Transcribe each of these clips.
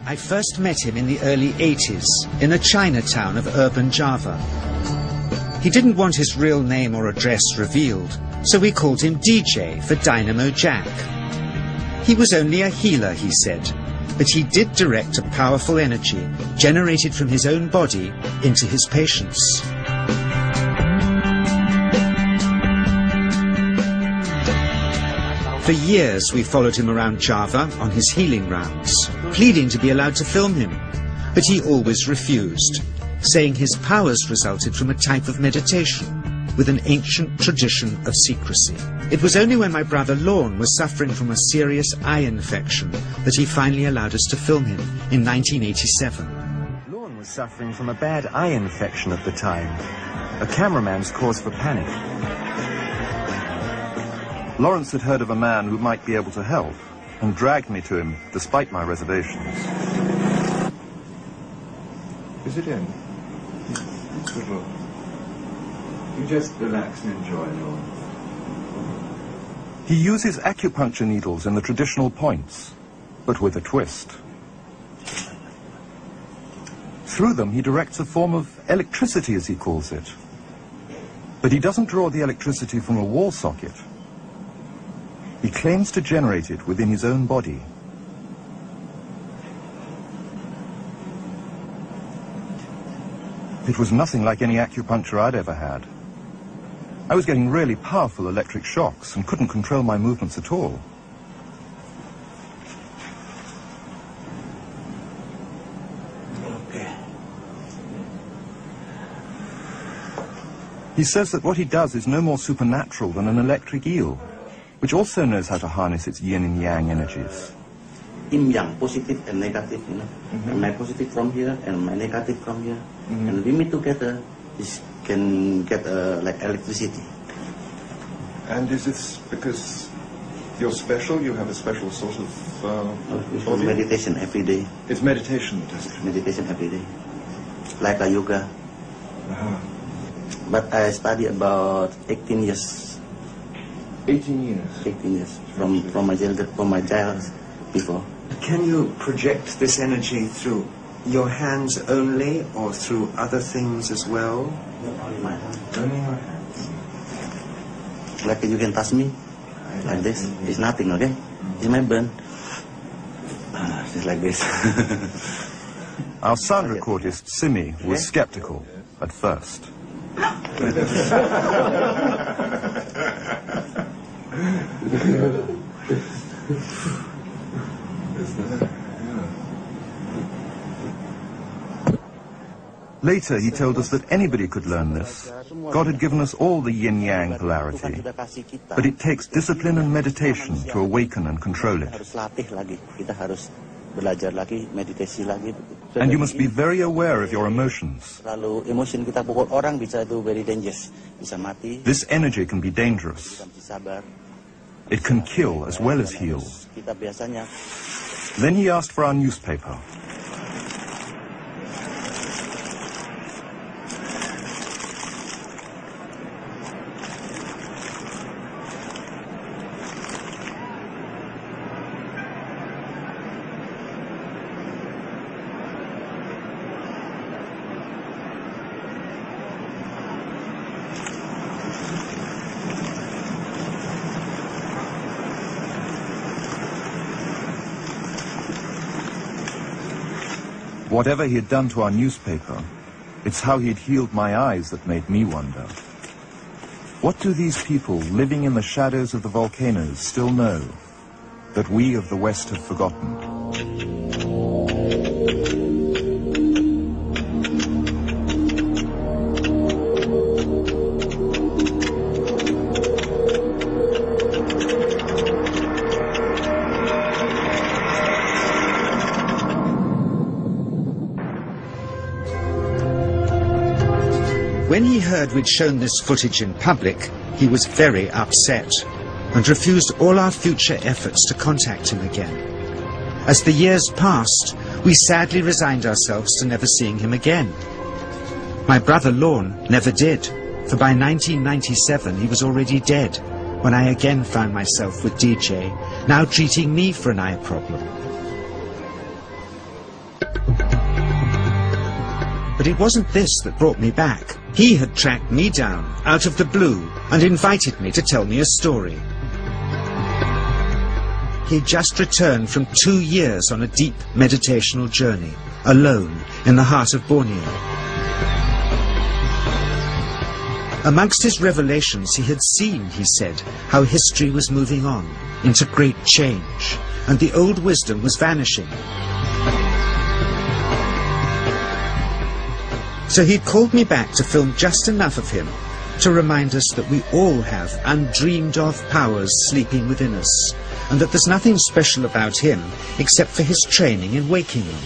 I first met him in the early 80s in a Chinatown of urban Java. He didn't want his real name or address revealed, so we called him DJ for Dynamo Jack. He was only a healer, he said, but he did direct a powerful energy generated from his own body into his patients. For years we followed him around Java on his healing rounds, pleading to be allowed to film him, but he always refused, saying his powers resulted from a type of meditation with an ancient tradition of secrecy. It was only when my brother Lorne was suffering from a serious eye infection that he finally allowed us to film him in 1987. Lorne was suffering from a bad eye infection at the time, a cameraman's cause for panic. Lawrence had heard of a man who might be able to help and dragged me to him despite my reservations. Is it in? Good luck. You just relax and enjoy, Lord. He uses acupuncture needles in the traditional points, but with a twist. Through them he directs a form of electricity, as he calls it. But he doesn't draw the electricity from a wall socket. He claims to generate it within his own body. It was nothing like any acupuncture I'd ever had. I was getting really powerful electric shocks and couldn't control my movements at all. Okay. He says that what he does is no more supernatural than an electric eel, which also knows how to harness its yin and yang energies. Yin yang, positive and negative, you know. And my positive from here and my negative from here. And we meet together, this can get like electricity. And is this because you're special? You have a special sort of meditation every day. It's meditation that does it? Meditation every day. Like a yoga. Uh-huh. But I study about 18 years. 18 years? 18 years. From my child before. Can you project this energy through your hands only, or through other things as well? Only my hand. Only your hands. Like you can touch me, like this. It's nothing, okay? It's my burn. Just like this. Our sound recordist, Simi, was skeptical at first. Later, he told us that anybody could learn this. God had given us all the yin-yang polarity, but it takes discipline and meditation to awaken and control it. And you must be very aware of your emotions. This energy can be dangerous. It can kill as well as heal. Then he asked for our newspaper. Whatever he had done to our newspaper, it's how he had healed my eyes that made me wonder. What do these people living in the shadows of the volcanoes still know that we of the West have forgotten? When he heard we'd shown this footage in public, he was very upset and refused all our future efforts to contact him again. As the years passed, we sadly resigned ourselves to never seeing him again. My brother Lorne never did, for by 1997 he was already dead, when I again found myself with DJ, now treating me for an eye problem. But it wasn't this that brought me back. He had tracked me down out of the blue and invited me to tell me a story. He'd just returned from 2 years on a deep meditational journey, alone in the heart of Borneo. Amongst his revelations, he had seen, he said, how history was moving on into great change, and the old wisdom was vanishing. So he'd called me back to film just enough of him to remind us that we all have undreamed of powers sleeping within us, and that there's nothing special about him except for his training in waking them.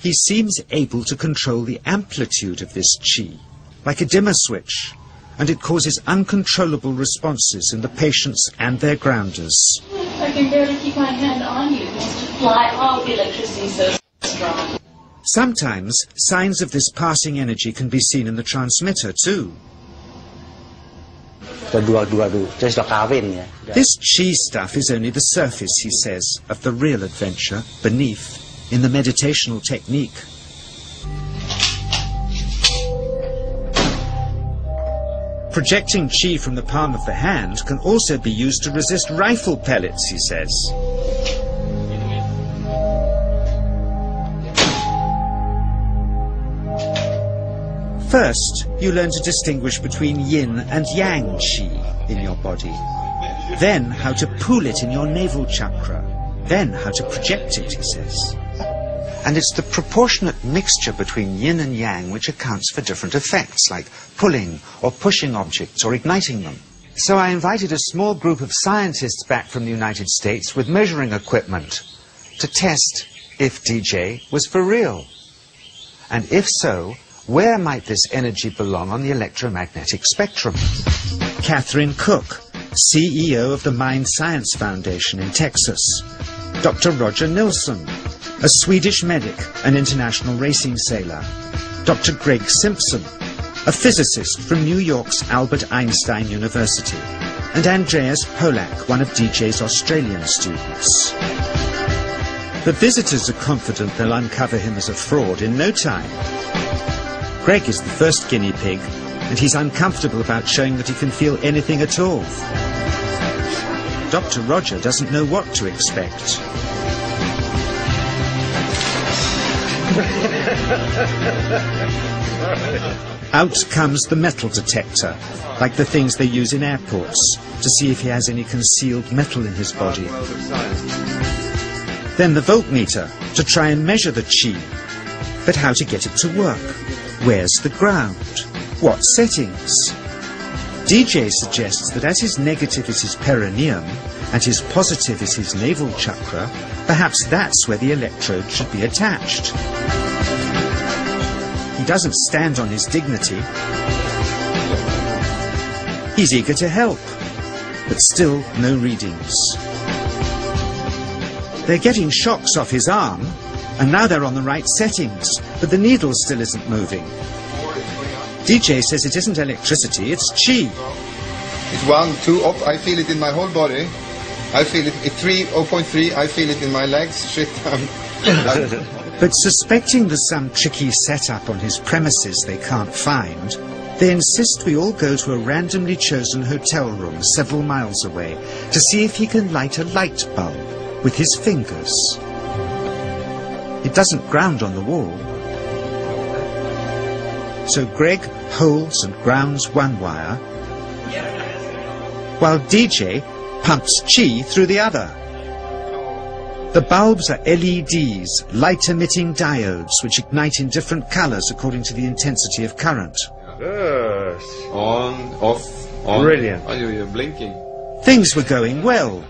He seems able to control the amplitude of this chi, like a dimmer switch, and it causes uncontrollable responses in the patients and their grounders. I can barely keep my hand on you. Just fly off, the electricity so strong. Sometimes signs of this passing energy can be seen in the transmitter too. This chi stuff is only the surface, he says, of the real adventure beneath, in the meditational technique. Projecting chi from the palm of the hand can also be used to resist rifle pellets, he says. First, you learn to distinguish between yin and yang chi in your body. Then how to pool it in your navel chakra. Then how to project it, he says. And it's the proportionate mixture between yin and yang which accounts for different effects, like pulling or pushing objects or igniting them. So I invited a small group of scientists back from the United States with measuring equipment to test if DJ was for real. And if so, where might this energy belong on the electromagnetic spectrum? Catherine Cook, CEO of the Mind Science Foundation in Texas. Dr. Roger Nilsson, a Swedish medic, an international racing sailor. Dr. Greg Simpson, a physicist from New York's Albert Einstein University. And Andreas Polak, one of DJ's Australian students. The visitors are confident they'll uncover him as a fraud in no time. Greg is the first guinea pig, and he's uncomfortable about showing that he can feel anything at all. Dr. Roger doesn't know what to expect. Out comes the metal detector, like the things they use in airports, to see if he has any concealed metal in his body. Then the voltmeter, to try and measure the chi. But how to get it to work? Where's the ground? What settings? DJ suggests that as his negative is his perineum and his positive is his navel chakra, perhaps that's where the electrode should be attached. He doesn't stand on his dignity. He's eager to help, but still no readings. They're getting shocks off his arm, and now they're on the right settings, but the needle still isn't moving. DJ says it isn't electricity, it's chi. It's 1, 2, up. I feel it in my whole body. I feel it at 3, 0.3. I feel it in my legs. Shit. But suspecting there's some tricky setup on his premises they can't find, they insist we all go to a randomly chosen hotel room several miles away to see if he can light a light bulb with his fingers. It doesn't ground on the wall. So Greg holds and grounds one wire, while DJ pumps chi through the other. The bulbs are LEDs, light-emitting diodes, which ignite in different colors according to the intensity of current. Yes. On, off, on. Brilliant. Oh, you're blinking. Things were going well.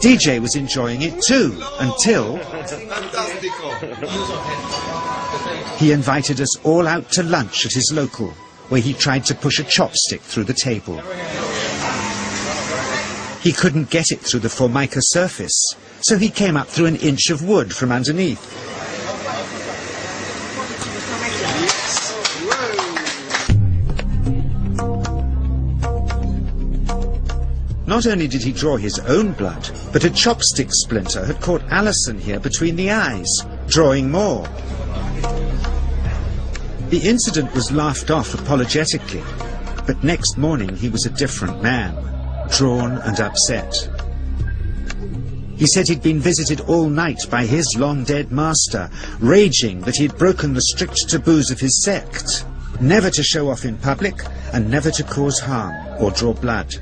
DJ was enjoying it too, until he invited us all out to lunch at his local, where he tried to push a chopstick through the table. He couldn't get it through the formica surface, so he came up through an inch of wood from underneath. Not only did he draw his own blood, but a chopstick splinter had caught Alison here between the eyes, drawing more. The incident was laughed off apologetically, but next morning he was a different man, drawn and upset. He said he'd been visited all night by his long-dead master, raging that he'd broken the strict taboos of his sect, never to show off in public and never to cause harm or draw blood.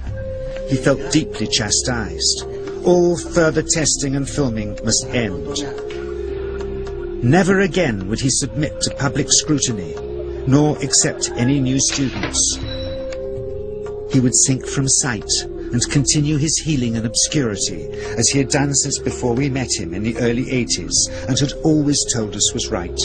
He felt deeply chastised. All further testing and filming must end. Never again would he submit to public scrutiny, nor accept any new students. He would sink from sight and continue his healing in obscurity, as he had done since before we met him in the early 80s, and had always told us was right.